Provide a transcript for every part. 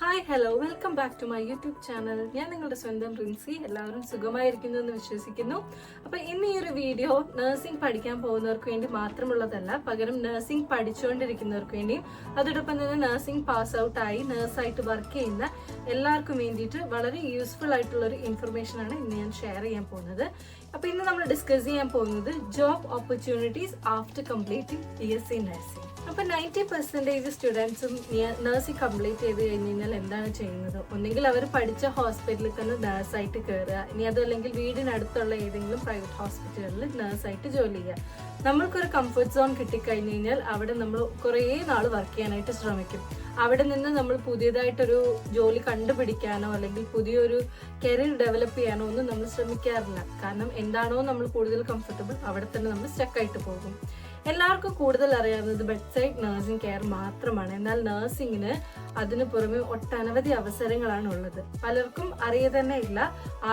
Hi hello welcome back to my YouTube channel. ഞാൻ നിങ്ങളുടെ സ്വന്തം റിൻസി. എല്ലാവരും സുഖമായിരിക്കുന്നു എന്ന് വിശ്വസിക്കുന്നു. അപ്പോൾ ഇന്ന് ഈ ഒരു വീഡിയോ നഴ്സിംഗ് പഠിക്കാൻ പോകുന്നവർക്ക് വേണ്ടി മാത്രമുള്ളതല്ല, പകരം നഴ്സിംഗ് പഠിച്ചുകൊണ്ടിരിക്കുന്നവർക്ക് വേണ്ടിയും അതോടൊപ്പം തന്നെ നഴ്സിംഗ് പാസ് ഔട്ട് ആയി നഴ്സായിട്ട് വർക്ക് ചെയ്യുന്ന എല്ലാവർക്കും വേണ്ടിയിട്ട് വളരെ യൂസ്ഫുൾ ആയിട്ടുള്ള ഒരു ഇൻഫർമേഷൻ ആണ് ഇന്ന് ഞാൻ ഷെയർ ചെയ്യാൻ പോകുന്നത്. അപ്പോൾ ഇന്ന് നമ്മൾ ഡിസ്കസ് ചെയ്യാൻ പോകുന്നത് job opportunities after completing BSc nursing. അപ്പോൾ 90% സ്റ്റുഡൻസും നഴ്സിംഗ് കംപ്ലീറ്റ് ചെയ്ത് കഴിഞ്ഞ് കഴിഞ്ഞാൽ എന്താണ് ചെയ്യുന്നത്? ഒന്നെങ്കിൽ അവർ പഠിച്ച ഹോസ്പിറ്റലിൽ തന്നെ നഴ്സായിട്ട് കയറുക, ഇനി അതല്ലെങ്കിൽ വീടിനടുത്തുള്ള ഏതെങ്കിലും പ്രൈവറ്റ് ഹോസ്പിറ്റലുകളിൽ നഴ്സായിട്ട് ജോലി ചെയ്യുക. നമ്മൾക്കൊരു കംഫർട്ട് സോൺ കിട്ടിക്കഴിഞ്ഞ് കഴിഞ്ഞാൽ അവിടെ നമ്മൾ കുറേ നാൾ വർക്ക് ചെയ്യാനായിട്ട് ശ്രമിക്കും. അവിടെ നിന്ന് നമ്മൾ പുതിയതായിട്ടൊരു ജോലി കണ്ടുപിടിക്കാനോ അല്ലെങ്കിൽ പുതിയൊരു കരിയർ ഡെവലപ്പ് ചെയ്യാനോ ഒന്നും നമ്മൾ ശ്രമിക്കാറില്ല. കാരണം എന്താണോ നമ്മൾ കൂടുതൽ കംഫർട്ടബിൾ അവിടെ തന്നെ നമ്മൾ സ്റ്റക്കായിട്ട് പോകും. എല്ലാവർക്കും കൂടുതൽ അറിയാവുന്നത് ബെഡ് സൈഡ് നഴ്സിംഗ് കെയർ മാത്രമാണ്. എന്നാൽ നഴ്സിംഗിന് അതിനു പുറമെ ഒട്ടനവധി അവസരങ്ങളാണ് ഉള്ളത്. പലർക്കും അറിയ തന്നെ ഇല്ല,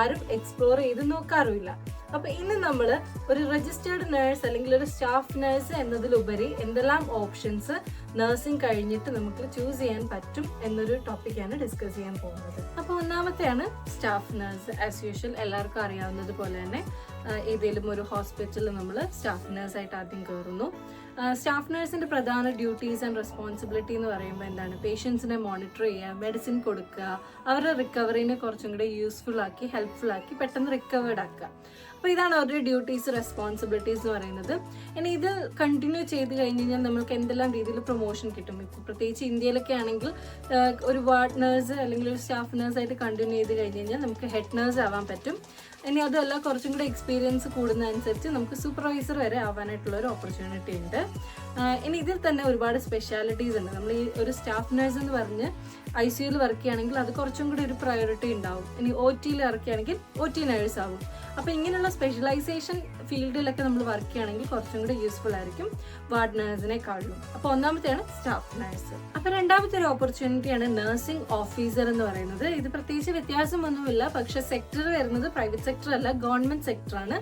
ആരും എക്സ്പ്ലോർ ചെയ്ത് നോക്കാറുമില്ല. അപ്പൊ ഇന്ന് നമ്മൾ ഒരു രജിസ്റ്റേർഡ് നേഴ്സ് അല്ലെങ്കിൽ ഒരു സ്റ്റാഫ് നേഴ്സ് എന്നതിലുപരി എന്തെല്ലാം ഓപ്ഷൻസ് നഴ്സിംഗ് കഴിഞ്ഞിട്ട് നമുക്ക് ചൂസ് ചെയ്യാൻ പറ്റും എന്നൊരു ടോപ്പിക്കാണ് ഡിസ്കസ് ചെയ്യാൻ പോകുന്നത്. അപ്പൊ ഒന്നാമത്തെയാണ് സ്റ്റാഫ് നേഴ്സ്. ആസ് യൂഷ്വൽ എല്ലാവർക്കും അറിയാവുന്നത് പോലെ തന്നെ ഏതെങ്കിലും ഒരു ഹോസ്പിറ്റലിൽ നമ്മൾ സ്റ്റാഫ് നേഴ്സായിട്ട് ആദ്യം കയറുന്നു. സ്റ്റാഫ് നേഴ്സിന്റെ പ്രധാന ഡ്യൂട്ടീസ് ആൻഡ് റെസ്പോൺസിബിലിറ്റി എന്ന് പറയുമ്പോൾ എന്താണ്? പേഷ്യൻസിനെ മോണിറ്റർ ചെയ്യുക, മെഡിസിൻ കൊടുക്കുക, അവരുടെ റിക്കവറിനെ കുറച്ചും കൂടെ യൂസ്ഫുൾ ആക്കി ഹെൽപ്ഫുൾ ആക്കി പെട്ടെന്ന് റിക്കവേർഡ് ആക്കുക. അപ്പോൾ ഇതാണ് അവരുടെ ഡ്യൂട്ടീസ്, റെസ്പോൺസിബിലിറ്റീസ് എന്ന് പറയുന്നത്. ഇനി ഇത് കണ്ടിന്യൂ ചെയ്ത് കഴിഞ്ഞ് കഴിഞ്ഞാൽ നമുക്ക് എന്തെല്ലാം രീതിയിൽ പ്രൊമോഷൻ കിട്ടും? ഇപ്പോൾ പ്രത്യേകിച്ച് ഇന്ത്യയിലൊക്കെ ആണെങ്കിൽ ഒരു വാർഡ് നേഴ്സ് അല്ലെങ്കിൽ ഒരു സ്റ്റാഫ് നേഴ്സായിട്ട് കണ്ടിന്യൂ ചെയ്ത് കഴിഞ്ഞ് കഴിഞ്ഞാൽ നമുക്ക് ഹെഡ് നേഴ്സ് ആവാൻ പറ്റും. ഇനി അതല്ല, കുറച്ചും കൂടെ എക്സ്പീരിയൻസ് കൂടുന്നതനുസരിച്ച് നമുക്ക് സൂപ്പർവൈസർ വരെ ആവാനായിട്ടുള്ള ഒരു ഓപ്പർച്യൂണിറ്റി ഉണ്ട്. ഇനി ഇതിൽ തന്നെ ഒരുപാട് സ്പെഷ്യാലിറ്റീസ് ഉണ്ട്. നമ്മൾ ഈ ഒരു സ്റ്റാഫ് നേഴ്സ് എന്ന് പറഞ്ഞ് ICUയിൽ വർക്ക് ചെയ്യുകയാണെങ്കിൽ അത് കുറച്ചും കൂടി ഒരു പ്രയോറിറ്റി ഉണ്ടാവും. ഇനി OTയിൽ വർക്ക് ചെയ്യുകയാണെങ്കിൽ OT നേഴ്സ് ആവും. അപ്പോൾ ഇങ്ങനെയുള്ള സ്പെഷ്യലൈസേഷൻ ഫീൽഡിലൊക്കെ നമ്മൾ വർക്ക് ചെയ്യുകയാണെങ്കിൽ കുറച്ചും കൂടി യൂസ്ഫുൾ ആയിരിക്കും വാർഡ് നേഴ്സിനെക്കാളും. അപ്പോൾ ഒന്നാമത്തെയാണ് സ്റ്റാഫ് നേഴ്സ്. അപ്പോൾ രണ്ടാമത്തെ ഒരു ഓപ്പർച്യൂണിറ്റിയാണ് നഴ്സിംഗ് ഓഫീസർ എന്ന് പറയുന്നത്. ഇത് പ്രത്യേകിച്ച് വ്യത്യാസമൊന്നുമില്ല, പക്ഷെ സെക്ടർ വരുന്നത് പ്രൈവറ്റ് സെക്ടർ അല്ല, ഗവൺമെന്റ് സെക്ടറാണ്.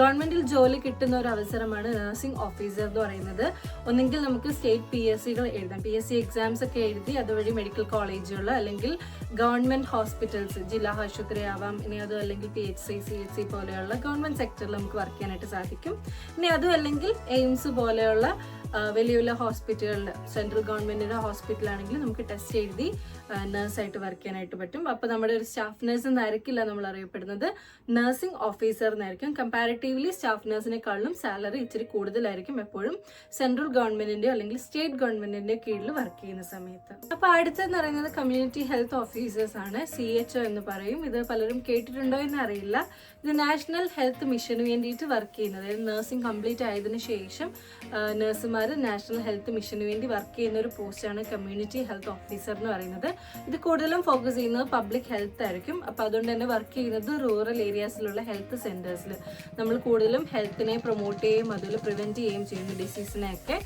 ഗവൺമെന്റിൽ ജോലി കിട്ടുന്ന ഒരു അവസരമാണ് നഴ്സിംഗ് ഓഫീസർ എന്ന് പറയുന്നത്. ഒന്നെങ്കിൽ നമുക്ക് സ്റ്റേറ്റ് PSCകൾ എഴുതാം, PSC എക്സാംസ് ഒക്കെ എഴുതി അതുവഴി മെഡിക്കൽ കോളേജുകൾ അല്ലെങ്കിൽ ഗവൺമെന്റ് ഹോസ്പിറ്റൽസ്, ജില്ലാ ആശുപത്രി ആവാം, ഇനി അതും അല്ലെങ്കിൽ PHC CHC പോലെയുള്ള ഗവൺമെന്റ് സെക്ടറിൽ നമുക്ക് വർക്ക് ചെയ്യാനായിട്ട് സാധിക്കും. ഇനി അതും അല്ലെങ്കിൽ എയിംസ് പോലെയുള്ള വലിയ വലിയ ഹോസ്പിറ്റലുകളിൽ, സെൻട്രൽ ഗവൺമെന്റിന്റെ ഹോസ്പിറ്റലാണെങ്കിൽ നമുക്ക് ടെസ്റ്റ് എഴുതി നഴ്സായിട്ട് വർക്ക് ചെയ്യാനായിട്ട് പറ്റും. അപ്പോൾ നമ്മുടെ ഒരു സ്റ്റാഫ് നഴ്സ് എന്നായിരിക്കില്ല നമ്മൾ അറിയപ്പെടുന്നത്, നഴ്സിംഗ് ഓഫീസർ എന്നായിരിക്കും. കമ്പാരിറ്റീവ്ലി സ്റ്റാഫ് നഴ്സിനെക്കാളും സാലറി ഇച്ചിരി കൂടുതലായിരിക്കും എപ്പോഴും സെൻട്രൽ ഗവൺമെന്റിന്റെയോ അല്ലെങ്കിൽ സ്റ്റേറ്റ് ഗവൺമെന്റിന്റെയോ കീഴിൽ വർക്ക് ചെയ്യുന്ന സമയത്ത്. അപ്പോൾ അടുത്തെന്ന് പറയുന്നത് കമ്മ്യൂണിറ്റി ഹെൽത്ത് ഓഫീസേഴ്സ് ആണ്, CHO എന്ന് പറയും. ഇത് പലരും കേട്ടിട്ടുണ്ടോ എന്ന് അറിയില്ല. ഇത് നാഷണൽ ഹെൽത്ത് മിഷന് വേണ്ടിയിട്ട് വർക്ക് ചെയ്യുന്നത്. അതായത് നഴ്സിംഗ് കംപ്ലീറ്റ് ആയതിനു ശേഷം നഴ്സുമാർ നാഷണൽ ഹെൽത്ത് മിഷന് വേണ്ടി വർക്ക് ചെയ്യുന്ന ഒരു പോസ്റ്റാണ് കമ്മ്യൂണിറ്റി ഹെൽത്ത് ഓഫീസർ എന്ന് പറയുന്നത്. ഇത് കൂടുതലും ഫോക്കസ് ചെയ്യുന്നത് പബ്ലിക് ഹെൽത്ത് ആയിരിക്കും. അപ്പോൾ അതുകൊണ്ട് തന്നെ വർക്ക് ചെയ്യുന്നത് റൂറൽ ഏരിയാസിലുള്ള ഹെൽത്ത് സെന്റേഴ്സിൽ. നമ്മൾ കൂടുതലും ഹെൽത്തിനെ പ്രൊമോട്ട് ചെയ്യുകയും അതിൽ പ്രിവെന്റ് ചെയ്യുകയും ചെയ്യുന്നു, ഡിസീസിനെയൊക്കെ.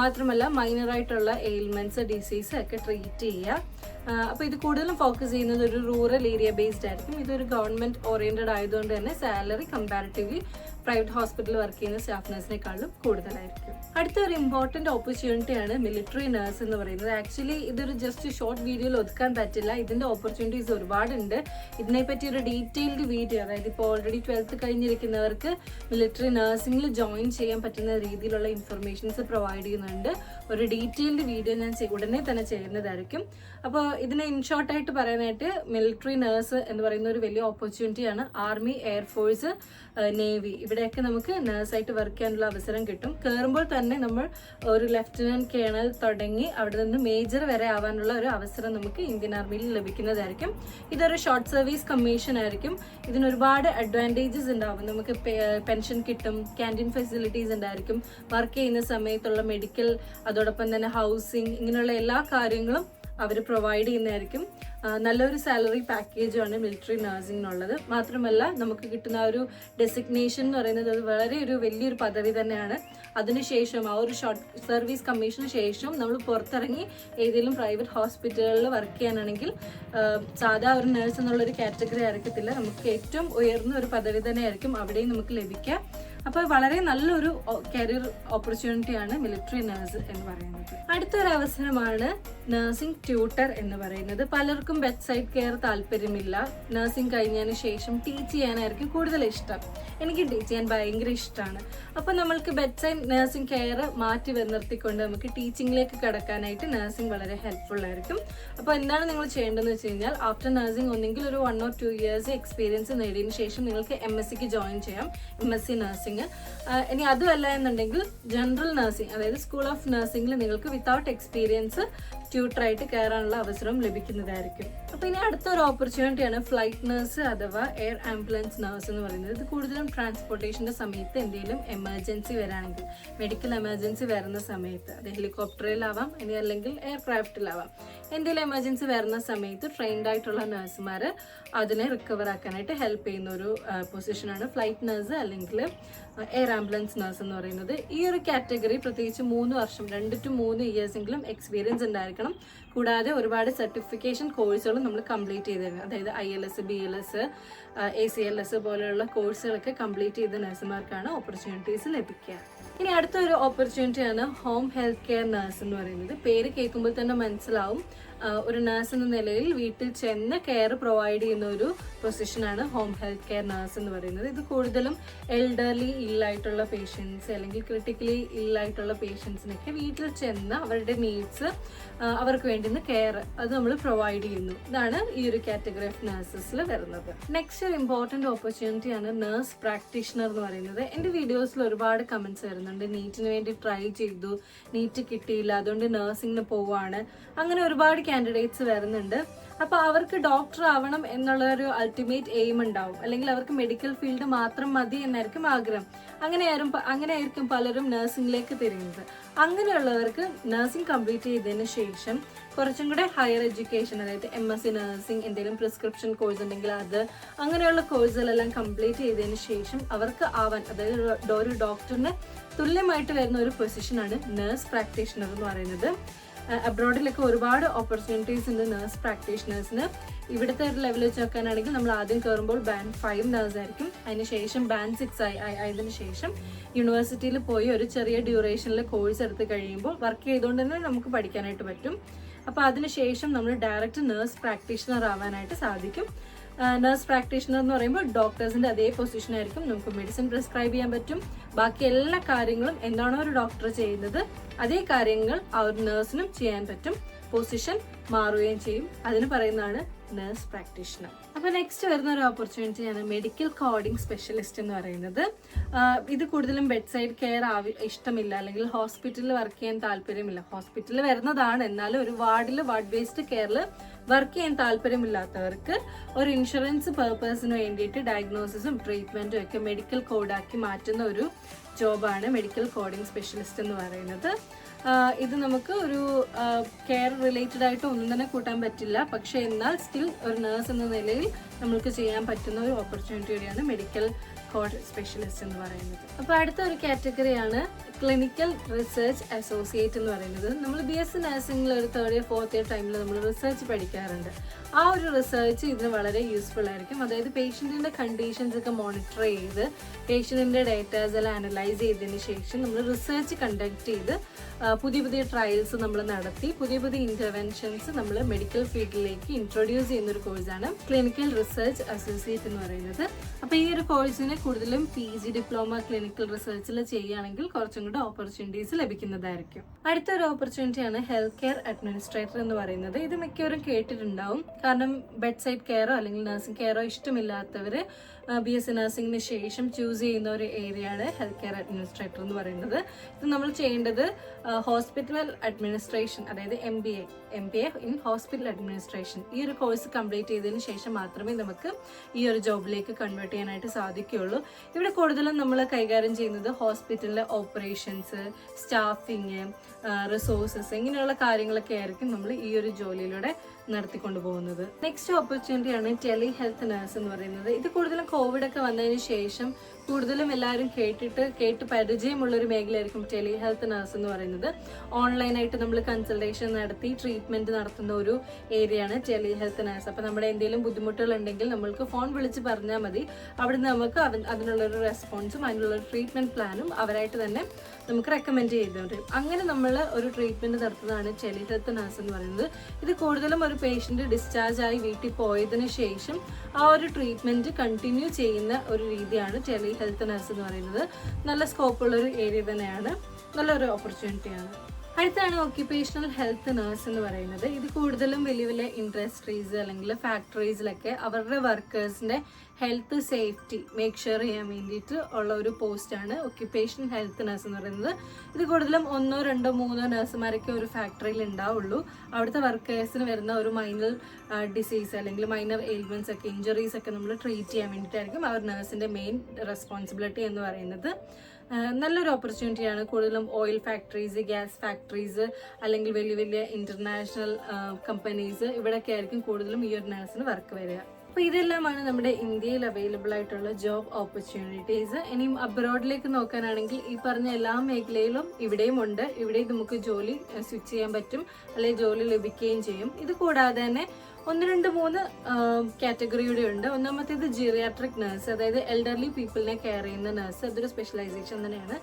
മാത്രമല്ല മൈനറായിട്ടുള്ള എയിൽമെന്റ്സ്, ഡിസീസ് ഒക്കെ ട്രീറ്റ് ചെയ്യുക. അപ്പോൾ ഇത് കൂടുതലും ഫോക്കസ് ചെയ്യുന്നത് ഒരു റൂറൽ ഏരിയ ബേസ്ഡ് ആയിരിക്കും. ഇതൊരു ഗവൺമെന്റ് ഓറിയന്റഡ് ആയതുകൊണ്ട് തന്നെ സാലറി കമ്പാരിറ്റീവ്ലി പ്രൈവറ്റ് ഹോസ്പിറ്റലിൽ വർക്ക് ചെയ്യുന്ന സ്റ്റാഫ് നഴ്സിനെക്കാളും കൂടുതലായിരിക്കും. അടുത്ത ഒരു ഇമ്പോർട്ടൻറ്റ് ഓപ്പർച്യൂണിറ്റിയാണ് മിലിറ്ററി നഴ്സ് എന്ന് പറയുന്നത്. ആക്ച്വലി ഇതൊരു ജസ്റ്റ് ഷോർട്ട് വീഡിയോയിൽ ഒതുക്കാൻ പറ്റില്ല, ഇതിൻ്റെ ഓപ്പർച്യൂണിറ്റീസ് ഒരുപാടുണ്ട്. ഇതിനെപ്പറ്റി ഒരു ഡീറ്റെയിൽഡ് വീഡിയോ, അതായത് ഇപ്പോൾ ഓൾറെഡി 12th കഴിഞ്ഞിരിക്കുന്നവർക്ക് മിലിറ്ററി നഴ്സിംഗിൽ ജോയിൻ ചെയ്യാൻ പറ്റുന്ന രീതിയിലുള്ള ഇൻഫർമേഷൻസ് പ്രൊവൈഡ് ചെയ്യുന്നുണ്ട്. ഒരു ഡീറ്റെയിൽഡ് വീഡിയോ ഞാൻ ഉടനെ തന്നെ ചെയ്യുന്നതായിരിക്കും. അപ്പോൾ ഇതിനെ ഇൻ ഷോർട്ടായിട്ട് പറയാനായിട്ട് മിലിറ്ററി നഴ്സ് എന്ന് പറയുന്ന ഒരു വലിയ ഓപ്പർച്യൂണിറ്റിയാണ്. ആർമി, എയർഫോഴ്സ്, നേവി, ഇവിടെയൊക്കെ നമുക്ക് നഴ്സായിട്ട് വർക്ക് ചെയ്യാനുള്ള അവസരം കിട്ടും. കയറുമ്പോൾ തന്നെ നമ്മൾ ഒരു ലെഫ്റ്റനന്റ് കേണൽ തുടങ്ങി അവിടെ നിന്ന് മേജർ വരെ ആവാനുള്ള ഒരു അവസരം നമുക്ക് ഇന്ത്യൻ ആർമിയിൽ ലഭിക്കുന്നതായിരിക്കും. ഇതൊരു ഷോർട്ട് സർവീസ് കമ്മീഷൻ ആയിരിക്കും. ഇതിന് ഒരുപാട് അഡ്വാൻറ്റേജസ് ഉണ്ടാവും. നമുക്ക് പെൻഷൻ കിട്ടും, ക്യാൻറ്റീൻ ഫെസിലിറ്റീസ് ഉണ്ടായിരിക്കും, വർക്ക് ചെയ്യുന്ന സമയത്തുള്ള മെഡിക്കൽ, അതോടൊപ്പം തന്നെ ഹൗസിംഗ്, ഇങ്ങനെയുള്ള എല്ലാ കാര്യങ്ങളും അവർ പ്രൊവൈഡ് ചെയ്യുന്നതായിരിക്കും. നല്ലൊരു സാലറി പാക്കേജാണ് മിലിറ്ററി നഴ്സിംഗിനുള്ളത്. മാത്രമല്ല നമുക്ക് കിട്ടുന്ന ഒരു ഡെസിഗ്നേഷൻ എന്ന് പറയുന്നത് അത് വളരെ ഒരു വലിയൊരു പദവി തന്നെയാണ്. അതിനുശേഷം ആ ഒരു ഷോർട്ട് സർവീസ് കമ്മീഷന് ശേഷം നമ്മൾ പുറത്തിറങ്ങി ഏതെങ്കിലും പ്രൈവറ്റ് ഹോസ്പിറ്റലുകളിൽ വർക്ക് ചെയ്യാനാണെങ്കിൽ സാധാ ഒരു നഴ്സ് എന്നുള്ളൊരു കാറ്റഗറി ആയിരിക്കത്തില്ല, നമുക്ക് ഏറ്റവും ഉയർന്ന ഒരു പദവി തന്നെയായിരിക്കും അവിടെയും നമുക്ക് ലഭിക്കുക. അപ്പോൾ വളരെ നല്ലൊരു കരിയർ ഓപ്പർച്യൂണിറ്റിയാണ് മിലിറ്ററി നഴ്സ് എന്ന് പറയുന്നത്. അടുത്തൊരു അവസരമാണ് നഴ്സിംഗ് ട്യൂട്ടർ എന്ന് പറയുന്നത്. പലർക്കും ബെഡ് സൈഡ് കെയർ താല്പര്യമില്ല. നഴ്സിംഗ് കഴിഞ്ഞതിന് ശേഷം ടീച്ച് ചെയ്യാനായിരിക്കും കൂടുതൽ ഇഷ്ടം. എനിക്ക് ടീച്ച് ചെയ്യാൻ ഭയങ്കര ഇഷ്ടമാണ്. അപ്പോൾ നമ്മൾക്ക് ബെഡ് സൈഡ് നഴ്സിംഗ് കെയർ മാറ്റി നിർത്തിക്കൊണ്ട് നമുക്ക് ടീച്ചിങ്ങിലേക്ക് കടക്കാനായിട്ട് നഴ്സിംഗ് വളരെ ഹെൽപ്ഫുൾ ആയിരിക്കും. അപ്പോൾ എന്താണ് നിങ്ങൾ ചെയ്യേണ്ടതെന്ന് വെച്ച് കഴിഞ്ഞാൽ ആഫ്റ്റർ നഴ്സിംഗ് ഒന്നെങ്കിൽ ഒരു 1 or 2 years എക്സ്പീരിയൻസ് നേടിയതിന് ശേഷം നിങ്ങൾക്ക് MSc ജോയിൻ ചെയ്യാം, MSc നഴ്സിംഗ്. ഇനി അതുമല്ല എന്നുണ്ടെങ്കിൽ ജനറൽ നഴ്സിംഗ്, അതായത് സ്കൂൾ ഓഫ് നഴ്സിംഗിൽ നിങ്ങൾക്ക് വിത്തൗട്ട് എക്സ്പീരിയൻസ് ട്യൂട്ടറായിട്ട് കയറാനുള്ള അവസരം ലഭിക്കുന്നതായിരിക്കും. അപ്പോൾ ഇനി അടുത്തൊരു ഓപ്പർച്യൂണിറ്റിയാണ് ഫ്ലൈറ്റ് നഴ്സ് അഥവാ എയർ ആംബുലൻസ് നഴ്സ് എന്ന് പറയുന്നത്. ഇത് കൂടുതലും ട്രാൻസ്പോർട്ടേഷൻ്റെ സമയത്ത് എന്തെങ്കിലും എമർജൻസി വരാണെങ്കിൽ, മെഡിക്കൽ എമർജൻസി വരുന്ന സമയത്ത്, അത് ഹെലികോപ്റ്ററിലാവാം ഇനി അല്ലെങ്കിൽ എയർക്രാഫ്റ്റിലാവാം, എന്തെങ്കിലും എമർജൻസി വരുന്ന സമയത്ത് ട്രെയിൻഡ് ആയിട്ടുള്ള നഴ്സുമാർ അതിനെ റിക്കവർ ആക്കാനായിട്ട് ഹെൽപ്പ് ചെയ്യുന്ന ഒരു പൊസിഷനാണ് ഫ്ലൈറ്റ് നഴ്സ് അല്ലെങ്കിൽ എയർ ആംബുലൻസ് നഴ്സ് എന്ന് പറയുന്നത്. ഈ ഒരു കാറ്റഗറി പ്രത്യേകിച്ച് 3 വർഷം 2 to 3 ഇയേഴ്സെങ്കിലും എക്സ്പീരിയൻസ് ഉണ്ടായിരിക്കണം. കൂടാതെ ഒരുപാട് സർട്ടിഫിക്കേഷൻ കോഴ്സുകളും നമ്മൾ കംപ്ലീറ്റ് ചെയ്തിരുന്നു. അതായത് ILS, BLS, ACLS പോലെയുള്ള കോഴ്സുകളൊക്കെ കംപ്ലീറ്റ് ചെയ്ത നഴ്സുമാർക്കാണ് ഓപ്പർച്യൂണിറ്റീസ് ലഭിക്കുക. ഇനി അടുത്തൊരു ഓപ്പർച്യൂണിറ്റിയാണ് ഹോം ഹെൽത്ത് കെയർ നഴ്സ് എന്ന് പറയുന്നത്. പേര് കേൾക്കുമ്പോൾ തന്നെ മനസ്സിലാവും, ഒരു നഴ്സ് എന്ന നിലയിൽ വീട്ടിൽ ചെന്ന് കെയർ പ്രൊവൈഡ് ചെയ്യുന്ന ഒരു പൊസിഷനാണ് ഹോം ഹെൽത്ത് കെയർ നഴ്സ് എന്ന് പറയുന്നത്. ഇത് കൂടുതലും എൽഡർലി ഇല്ലായിട്ടുള്ള പേഷ്യൻസ് അല്ലെങ്കിൽ ക്രിട്ടിക്കലി ഇല്ലായിട്ടുള്ള പേഷ്യൻസിനൊക്കെ വീട്ടിൽ ചെന്ന് അവരുടെ നീഡ്സ് അവർക്ക് വേണ്ടുന്ന കെയർ അത് നമ്മൾ പ്രൊവൈഡ് ചെയ്യുന്നു. ഇതാണ് ഈ ഒരു കാറ്റഗറി ഓഫ് നഴ്സസിൽ വരുന്നത്. നെക്സ്റ്റ് ഒരു ഇമ്പോർട്ടൻറ്റ് ഓപ്പർച്യൂണിറ്റിയാണ് നഴ്സ് പ്രാക്ടീഷണർ എന്ന് പറയുന്നത്. എൻ്റെ വീഡിയോസിൽ ഒരുപാട് കമൻറ്റ്സ് വരുന്നുണ്ട്, നീറ്റിന് വേണ്ടി ട്രൈ ചെയ്തു, നീറ്റ് കിട്ടിയില്ല, അതുകൊണ്ട് നഴ്സിംഗിന് പോവാണ്, അങ്ങനെ ഒരുപാട് കാൻഡിഡേറ്റ്സ് വരുന്നുണ്ട്. അപ്പോൾ അവർക്ക് ഡോക്ടർ ആവണം എന്നുള്ളൊരു അൾട്ടിമേറ്റ് എയിം ഉണ്ടാവും, അല്ലെങ്കിൽ അവർക്ക് മെഡിക്കൽ ഫീൽഡ് മാത്രം മതി എന്നായിരിക്കും ആഗ്രഹം. അങ്ങനെയായിരിക്കും പലരും നഴ്സിംഗിലേക്ക് തിരിയുന്നത്. അങ്ങനെയുള്ളവർക്ക് നഴ്സിംഗ് കംപ്ലീറ്റ് ചെയ്തതിന് ശേഷം കുറച്ചും കൂടെ ഹയർ എഡ്യൂക്കേഷൻ, അതായത് MSc നഴ്സിംഗ്, എന്തെങ്കിലും പ്രിസ്ക്രിപ്ഷൻ കോഴ്സ് ഉണ്ടെങ്കിൽ അത്, അങ്ങനെയുള്ള കോഴ്സുകളെല്ലാം കംപ്ലീറ്റ് ചെയ്തതിന് ശേഷം അവർക്ക് ആവാൻ, അതായത് ഒരു ഡോക്ടറിന് തുല്യമായിട്ട് വരുന്ന ഒരു പൊസിഷനാണ് നഴ്സ് പ്രാക്ടീഷണർ എന്ന് പറയുന്നത്. അബ്രോഡിലൊക്കെ ഒരുപാട് ഓപ്പർച്യൂണിറ്റീസ് ഉണ്ട് നഴ്സ് പ്രാക്ടീഷണേഴ്സിന്. ഇവിടുത്തെ ഒരു ലെവൽ വെച്ച് നോക്കാനാണെങ്കിൽ നമ്മൾ ആദ്യം കയറുമ്പോൾ Band 5 നഴ്സ് ആയിരിക്കും. അതിനുശേഷം Band 6 ആയതിനു ശേഷം യൂണിവേഴ്സിറ്റിയിൽ പോയി ഒരു ചെറിയ ഡ്യൂറേഷനിൽ കോഴ്സ് എടുത്ത് കഴിയുമ്പോൾ വർക്ക് ചെയ്തുകൊണ്ട് തന്നെ നമുക്ക് പഠിക്കാനായിട്ട് പറ്റും. അപ്പോൾ അതിനുശേഷം നമ്മൾ ഡയറക്റ്റ് നഴ്സ് പ്രാക്ടീഷണർ ആവാനായിട്ട് സാധിക്കും. നഴ്സ് പ്രാക്ടീഷണർ എന്ന് പറയുമ്പോൾ ഡോക്ടേഴ്സിൻ്റെ അതേ പൊസിഷനായിരിക്കും. നമുക്ക് മെഡിസിൻ പ്രിസ്ക്രൈബ് ചെയ്യാൻ പറ്റും. ബാക്കി എല്ലാ കാര്യങ്ങളും എന്താണോ ഒരു ഡോക്ടർ ചെയ്യുന്നത് അതേ കാര്യങ്ങൾ ആ ഒരു നഴ്സിനും ചെയ്യാൻ പറ്റും. പൊസിഷൻ മാറുകയും ചെയ്യും. അതിന് പറയുന്നതാണ് നഴ്സ് പ്രാക്ടീഷണർ. അപ്പോൾ നെക്സ്റ്റ് വരുന്ന ഒരു ഓപ്പർച്യൂണിറ്റിയാണ് മെഡിക്കൽ കോഡിംഗ് സ്പെഷ്യലിസ്റ്റ് എന്ന് പറയുന്നത്. ഇത് കൂടുതലും ബെഡ് സൈഡ് കെയർ ഇഷ്ടമില്ല, അല്ലെങ്കിൽ ഹോസ്പിറ്റലിൽ വർക്ക് ചെയ്യാൻ താല്പര്യമില്ല. ഹോസ്പിറ്റലിൽ വരുന്നതാണ്, എന്നാലും ഒരു വാർഡ് ബേസ്ഡ് കെയറിൽ വർക്ക് ചെയ്യാൻ താല്പര്യമില്ലാത്തവർക്ക് ഒരു ഇൻഷുറൻസ് പേർപ്പസിന് വേണ്ടിയിട്ട് ഡയഗ്നോസിസും ട്രീറ്റ്മെൻറ്റും ഒക്കെ മെഡിക്കൽ കോഡാക്കി മാറ്റുന്ന ഒരു ജോബാണ് മെഡിക്കൽ കോഡിംഗ് സ്പെഷ്യലിസ്റ്റ് എന്ന് പറയുന്നത്. ഇത് നമുക്ക് ഒരു കെയർ റിലേറ്റഡ് ആയിട്ട് ഒന്നും തന്നെ കൂട്ടാൻ പറ്റില്ല, പക്ഷേ എന്നാൽ സ്റ്റിൽ ഒരു നഴ്സ് എന്ന നിലയിൽ നമ്മൾക്ക് ചെയ്യാൻ പറ്റുന്ന ഒരു ഓപ്പർച്യൂണിറ്റി കൂടിയാണ് മെഡിക്കൽ കോഡ് സ്പെഷ്യലിസ്റ്റ് എന്ന് പറയുന്നത്. അപ്പോൾ അടുത്ത ഒരു കാറ്റഗറിയാണ് ക്ലിനിക്കൽ റിസർച്ച് അസോസിയേറ്റ് എന്ന് പറയുന്നത്. നമ്മൾ BSc നഴ്സിംഗിൽ ഒരു 3rd year 4th year ടൈമിൽ നമ്മൾ റിസർച്ച് പഠിക്കാറുണ്ട്. ആ ഒരു റിസർച്ച് ഇതിന് വളരെ യൂസ്ഫുൾ ആയിരിക്കും. അതായത് പേഷ്യൻറ്റിൻ്റെ കണ്ടീഷൻസ് ഒക്കെ മോണിറ്റർ ചെയ്ത് പേഷ്യൻറ്റിൻ്റെ ഡേറ്റാസ് എല്ലാം അനലൈസ് ചെയ്തതിന് ശേഷം നമ്മൾ റിസർച്ച് കണ്ടക്ട് ചെയ്ത് പുതിയ ട്രയൽസ് നമ്മൾ നടത്തി പുതിയ ഇൻ്റർവെൻഷൻസ് നമ്മൾ മെഡിക്കൽ ഫീൽഡിലേക്ക് ഇൻട്രൊഡ്യൂസ് ചെയ്യുന്നൊരു കോഴ്സാണ് ക്ലിനിക്കൽ റിസർച്ച് അസോസിയേറ്റ് എന്ന് പറയുന്നത്. അപ്പോൾ ഈ ഒരു കോഴ്സിന് കൂടുതലും PG ഡിപ്ലോമ ക്ലിനിക്കൽ റിസർച്ചിൽ ചെയ്യുകയാണെങ്കിൽ കുറച്ചും കൂടെ ഓപ്പർച്യൂണിറ്റീസ് ലഭിക്കുന്നതായിരിക്കും. അടുത്തൊരു ഓപ്പർച്യൂണിറ്റിയാണ് ഹെൽത്ത് കെയർ അഡ്മിനിസ്ട്രേറ്റർ എന്ന് പറയുന്നത്. ഇത് മിക്കവരും കേട്ടിട്ടുണ്ടാവും. കാരണം ബെഡ് സൈഡ് കെയറോ അല്ലെങ്കിൽ നഴ്സിംഗ് കെയറോ ഇഷ്ടമില്ലാത്തവർ BSc നഴ്സിംഗിന് ശേഷം ചൂസ് ചെയ്യുന്ന ഒരു ഏരിയയാണ് ഹെൽത്ത് കെയർ അഡ്മിനിസ്ട്രേറ്റർ എന്ന് പറയുന്നത്. ഇത് നമ്മൾ ചെയ്യേണ്ടത് ഹോസ്പിറ്റൽ അഡ്മിനിസ്ട്രേഷൻ, അതായത് MBA ഇൻ ഹോസ്പിറ്റൽ അഡ്മിനിസ്ട്രേഷൻ, ഈ ഒരു കോഴ്സ് കംപ്ലീറ്റ് ചെയ്തതിന് ശേഷം മാത്രമേ നമുക്ക് ഈ ഒരു ജോബിലേക്ക് കൺവേർട്ട് ചെയ്യാനായിട്ട് സാധിക്കുകയുള്ളൂ. ഇവിടെ കൂടുതലും നമ്മൾ കൈകാര്യം ചെയ്യുന്നത് ഹോസ്പിറ്റലിലെ ഓപ്പറേഷൻസ്, സ്റ്റാഫിങ്, റിസോഴ്സസ്, ഇങ്ങനെയുള്ള കാര്യങ്ങളൊക്കെ ആയിരിക്കും നമ്മൾ ഈ ഒരു ജോലിയിലൂടെ നടത്തിക്കൊണ്ടു പോകുന്നത്. നെക്സ്റ്റ് ഓപ്പർച്യൂണിറ്റിയാണ് ടെലി ഹെൽത്ത് നഴ്സ് എന്ന് പറയുന്നത്. ഇത് കൂടുതലും കോവിഡ് ഒക്കെ വന്നതിന് ശേഷം കൂടുതലും എല്ലാവരും കേട്ട് പരിചയമുള്ള ഒരു മേഖലയായിരിക്കും ടെലി ഹെൽത്ത് നഴ്സ് എന്ന് പറയുന്നത്. ഓൺലൈനായിട്ട് നമ്മൾ കൺസൾട്ടേഷൻ നടത്തി ട്രീറ്റ്മെന്റ് നടത്തുന്ന ഒരു ഏരിയയാണ് ടെലി ഹെൽത്ത് നഴ്സ്. അപ്പോൾ നമ്മുടെ എന്തെങ്കിലും ബുദ്ധിമുട്ടുകൾ ഉണ്ടെങ്കിൽ നമ്മൾക്ക് ഫോൺ വിളിച്ച് പറഞ്ഞാൽ മതി. അവിടുന്ന് നമുക്ക് അതിനുള്ളൊരു റെസ്പോൺസും അതിനുള്ള ട്രീറ്റ്മെന്റ് പ്ലാനും അവരായിട്ട് തന്നെ നമുക്ക് റെക്കമെൻഡ് ചെയ്തിട്ടുണ്ട്. അങ്ങനെ നമ്മൾ ഒരു ട്രീറ്റ്മെന്റ് നടത്തുന്നതാണ് ടെലി ഹെൽത്ത് നഴ്സ് എന്ന് പറയുന്നത്. ഇത് കൂടുതലും ഒരു പേഷ്യന്റ് ഡിസ്ചാർജ് ആയി വീട്ടിൽ പോയതിനു ശേഷം ആ ഒരു ട്രീറ്റ്മെന്റ് കണ്ടിന്യൂ ചെയ്യുന്ന ഒരു രീതിയാണ് ടെലി ഹെൽത്ത് നഴ്സ് എന്ന് പറയുന്നത്. നല്ല സ്കോപ്പുള്ള ഒരു ഏരിയ തന്നെയാണ്, നല്ലൊരു ഓപ്പർച്യൂണിറ്റിയാണ്. അടുത്താണ് ഓക്യുപേഷണൽ ഹെൽത്ത് നഴ്സ് എന്ന് പറയുന്നത്. ഇത് കൂടുതലും വലിയ വലിയ ഇൻഡസ്ട്രീസ് അല്ലെങ്കിൽ ഫാക്ടറീസിലൊക്കെ അവരുടെ വർക്കേഴ്സിന്റെ ഹെൽത്ത് സേഫ്റ്റി മേക്ക് ഷുവർ ചെയ്യാൻ വേണ്ടിയിട്ട് ഉള്ള ഒരു പോസ്റ്റാണ് ഓക്യുപേഷണൽ ഹെൽത്ത് നഴ്സ് എന്ന് പറയുന്നത്. ഇത് കൂടുതലും 1, 2, 3 നഴ്സുമാരൊക്കെ ഒരു ഫാക്ടറിയിൽ ഉണ്ടാവുള്ളൂ. അവിടുത്തെ വർക്കേഴ്സിന് വരുന്ന ഒരു മൈനർ ഡിസീസ് അല്ലെങ്കിൽ മൈനർ എയിൽമെന്റ്സ് ഒക്കെ ഇഞ്ചുറീസ് ഒക്കെ നമ്മൾ ട്രീറ്റ് ചെയ്യാൻ വേണ്ടിയിട്ടായിരിക്കും അവർ നഴ്സിന്റെ മെയിൻ റെസ്പോൺസിബിലിറ്റി എന്ന് പറയുന്നത്. നല്ലൊരു ഓപ്പർച്യൂണിറ്റിയാണ്. കൂടുതലും ഓയിൽ ഫാക്ടറീസ്, ഗ്യാസ് ഫാക്ടറീസ് അല്ലെങ്കിൽ വലിയ വലിയ ഇന്റർനാഷണൽ കമ്പനീസ് ഇവിടെയൊക്കെ ആയിരിക്കും കൂടുതലും ഈ ഒരു നഴ്സിന് വർക്ക് വരിക. അപ്പോൾ ഇതെല്ലാമാണ് നമ്മുടെ ഇന്ത്യയിൽ അവൈലബിൾ ആയിട്ടുള്ള ജോബ് ഓപ്പർച്യൂണിറ്റീസ്. ഇനിയും അബ്രോഡിലേക്ക് നോക്കാനാണെങ്കിൽ ഈ പറഞ്ഞ എല്ലാ മേഖലയിലും ഇവിടെയും ഉണ്ട്. ഇവിടെയും നമുക്ക് ജോലി സ്വിച്ച് ചെയ്യാൻ പറ്റും, അല്ലെങ്കിൽ ജോലി ലഭിക്കുകയും ചെയ്യും. ഇത് കൂടാതെ തന്നെ 1, 2, 3 കാറ്റഗറിയുടെ ഉണ്ട്. ഒന്നാമത്തേത് ജീറിയാട്രിക് നഴ്സ്, അതായത് എൽഡർലി പീപ്പിളിനെ കെയർ ചെയ്യുന്ന നഴ്സ്. അതൊരു സ്പെഷ്യലൈസേഷൻ തന്നെയാണ്.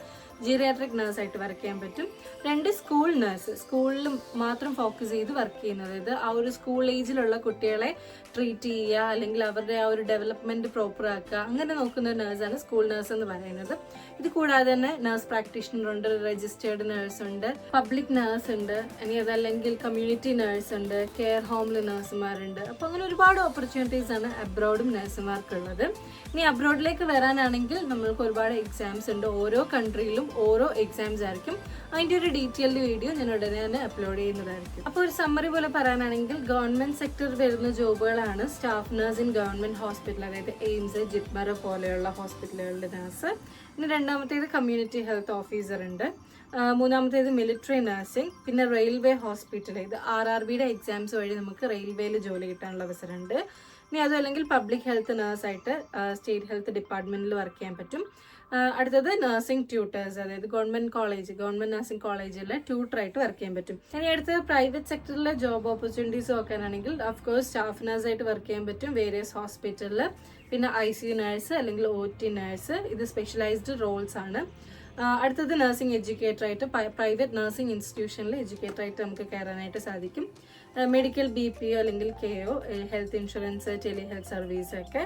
ജീറിയാട്രിക് നഴ്സായിട്ട് വർക്ക് ചെയ്യാൻ പറ്റും. 2 സ്കൂൾ നഴ്സ്, സ്കൂളിൽ മാത്രം ഫോക്കസ് ചെയ്ത് വർക്ക് ചെയ്യുന്നത്. അതായത് ആ ഒരു സ്കൂൾ ഏജിലുള്ള കുട്ടികളെ ട്രീറ്റ് ചെയ്യുക അല്ലെങ്കിൽ അവരുടെ ആ ഒരു ഡെവലപ്മെന്റ് പ്രോപ്പർ ആക്കുക, അങ്ങനെ നോക്കുന്ന ഒരു നഴ്സാണ് സ്കൂൾ നഴ്സ് എന്ന് പറയുന്നത്. ഇത് കൂടാതെ തന്നെ നഴ്സ് പ്രാക്ടീഷണർ ഉണ്ട്, രജിസ്റ്റേർഡ് നഴ്സ് ഉണ്ട്, പബ്ലിക് നഴ്സ് ഉണ്ട്, ഇനി അതല്ലെങ്കിൽ കമ്മ്യൂണിറ്റി നഴ്സ് ഉണ്ട്, കെയർ ഹോമിൽ നഴ്സുമാരുണ്ട്. അപ്പോൾ അങ്ങനെ ഒരുപാട് ഓപ്പർച്യൂണിറ്റീസ് ആണ് അബ്രോഡും നഴ്സുമാർക്കുള്ളത്. ഇനി അബ്രോഡിലേക്ക് വരാനാണെങ്കിൽ നമ്മൾക്ക് ഒരുപാട് എക്സാംസ് ഉണ്ട്. ഓരോ കൺട്രിയിലും ഓരോ എക്സാംസ് ആയിരിക്കും. അതിൻ്റെ ഒരു ഡീറ്റെയിൽഡ് വീഡിയോ ഞാൻ ഉടനെ തന്നെ അപ്ലോഡ് ചെയ്യുന്നതായിരിക്കും. അപ്പോൾ ഒരു സമ്മറി പോലെ പറയാനാണെങ്കിൽ ഗവൺമെന്റ് സെക്ടറിൽ വരുന്ന ജോബുകളാണ് staff nurse in government hospital, അതായത് എയിംസ്, ജിപ്മർ പോലെയുള്ള ഹോസ്പിറ്റലുകളുടെ നഴ്സ്. ഇനി രണ്ടാമത്തേത് കമ്മ്യൂണിറ്റി ഹെൽത്ത് ഓഫീസർ ഉണ്ട്. മൂന്നാമത്തേത് മിലിറ്ററി നഴ്സിംഗ്, പിന്നെ റെയിൽവേ ഹോസ്പിറ്റൽ. ഇത് RRBയുടെ എക്സാംസ് വഴി നമുക്ക് റെയിൽവേയിൽ ജോലി കിട്ടാനുള്ള അവസരമുണ്ട്. ഇനി അതും അല്ലെങ്കിൽ പബ്ലിക് ഹെൽത്ത് നഴ്സായിട്ട് സ്റ്റേറ്റ് ഹെൽത്ത് ഡിപ്പാർട്ട്മെന്റിൽ വർക്ക് ചെയ്യാൻ പറ്റും. അടുത്തത് നഴ്സിംഗ് ട്യൂട്ടേഴ്സ്, അതായത് ഗവൺമെന്റ് നഴ്സിംഗ് കോളേജിൽ ട്യൂട്ടറായിട്ട് വർക്ക് ചെയ്യാൻ പറ്റും. ഇനി അടുത്തത് പ്രൈവറ്റ് സെക്ടറിലെ ജോബ് ഓപ്പർച്യൂണിറ്റീസ് നോക്കാനാണെങ്കിൽ ഓഫ്കോഴ്സ് സ്റ്റാഫ് നഴ്സായിട്ട് വർക്ക് ചെയ്യാൻ പറ്റും വേരിയസ് ഹോസ്പിറ്റലിൽ. പിന്നെ ICU നഴ്സ് അല്ലെങ്കിൽ OT നഴ്സ്, ഇത് സ്പെഷ്യലൈസ്ഡ് റോൾസ് ആണ്. അടുത്തത് നഴ്സിംഗ് എഡ്യൂക്കേറ്റർ ആയിട്ട് പ്രൈവറ്റ് നഴ്സിംഗ് ഇൻസ്റ്റിറ്റ്യൂഷനിൽ എഡ്യൂക്കേറ്റർ ആയിട്ട് നമുക്ക് കയറാനായിട്ട് സാധിക്കും. മെഡിക്കൽ BPO അല്ലെങ്കിൽ KO, health insurance, tele health service ഒക്കെ.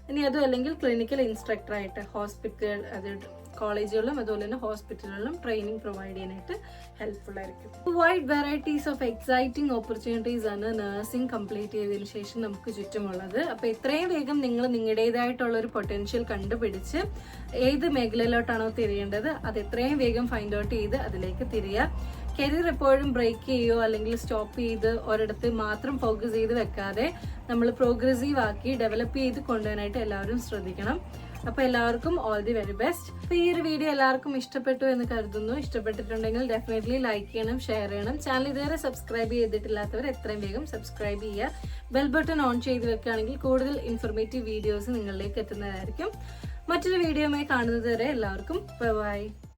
ഇനി അതും അല്ലെങ്കിൽ ക്ലിനിക്കൽ ഇൻസ്ട്രക്ടർ ആയിട്ട് ഹോസ്പിറ്റൽ, അതായത് കോളേജുകളിലും അതുപോലെ തന്നെ ഹോസ്പിറ്റലുകളിലും ട്രെയിനിങ് പ്രൊവൈഡ് ചെയ്യാനായിട്ട് ഹെൽപ്ഫുൾ ആയിരിക്കും. Wide varieties of exciting opportunities ആണ് നഴ്സിംഗ് കംപ്ലീറ്റ് ചെയ്തതിനു ശേഷം നമുക്ക് ചുറ്റുമുള്ളത്. അപ്പോൾ എത്രയും വേഗം നിങ്ങൾ നിങ്ങളുടേതായിട്ടുള്ള ഒരു പൊട്ടൻഷ്യൽ കണ്ടുപിടിച്ച് ഏത് മേഖലയിലോട്ടാണോ തിരിയേണ്ടത് അത് എത്രയും വേഗം ഫൈൻഡ് ഔട്ട് ചെയ്ത് അതിലേക്ക് തിരിയുക. കരിയർ എപ്പോഴും ബ്രേക്ക് ചെയ്യുകയോ അല്ലെങ്കിൽ സ്റ്റോപ്പ് ചെയ്ത് ഒരിടത്ത് മാത്രം ഫോക്കസ് ചെയ്ത് വെക്കാതെ നമ്മൾ പ്രോഗ്രസീവ് ആക്കി ഡെവലപ്പ് ചെയ്ത് കൊണ്ടുപോകാനായിട്ട് എല്ലാവരും ശ്രദ്ധിക്കണം. അപ്പോൾ എല്ലാവർക്കും ഓൾ ദി വെരി ബെസ്റ്റ്. അപ്പോൾ ഈ ഒരു വീഡിയോ എല്ലാവർക്കും ഇഷ്ടപ്പെട്ടു എന്ന് കരുതുന്നു. ഇഷ്ടപ്പെട്ടിട്ടുണ്ടെങ്കിൽ ഡെഫിനറ്റ്ലി ലൈക്ക് ചെയ്യണം, ഷെയർ ചെയ്യണം. ചാനൽ ഇതുവരെ സബ്സ്ക്രൈബ് ചെയ്തിട്ടില്ലാത്തവർ എത്രയും വേഗം സബ്സ്ക്രൈബ് ചെയ്യുക. ബെൽ ബട്ടൺ ഓൺ ചെയ്ത് വെക്കുകയാണെങ്കിൽ കൂടുതൽ ഇൻഫർമേറ്റീവ് വീഡിയോസ് നിങ്ങളിലേക്ക് എത്തുന്നതായിരിക്കും. മറ്റൊരു വീഡിയോയുമായി കാണുന്നത് വരെ എല്ലാവർക്കും ബൈ.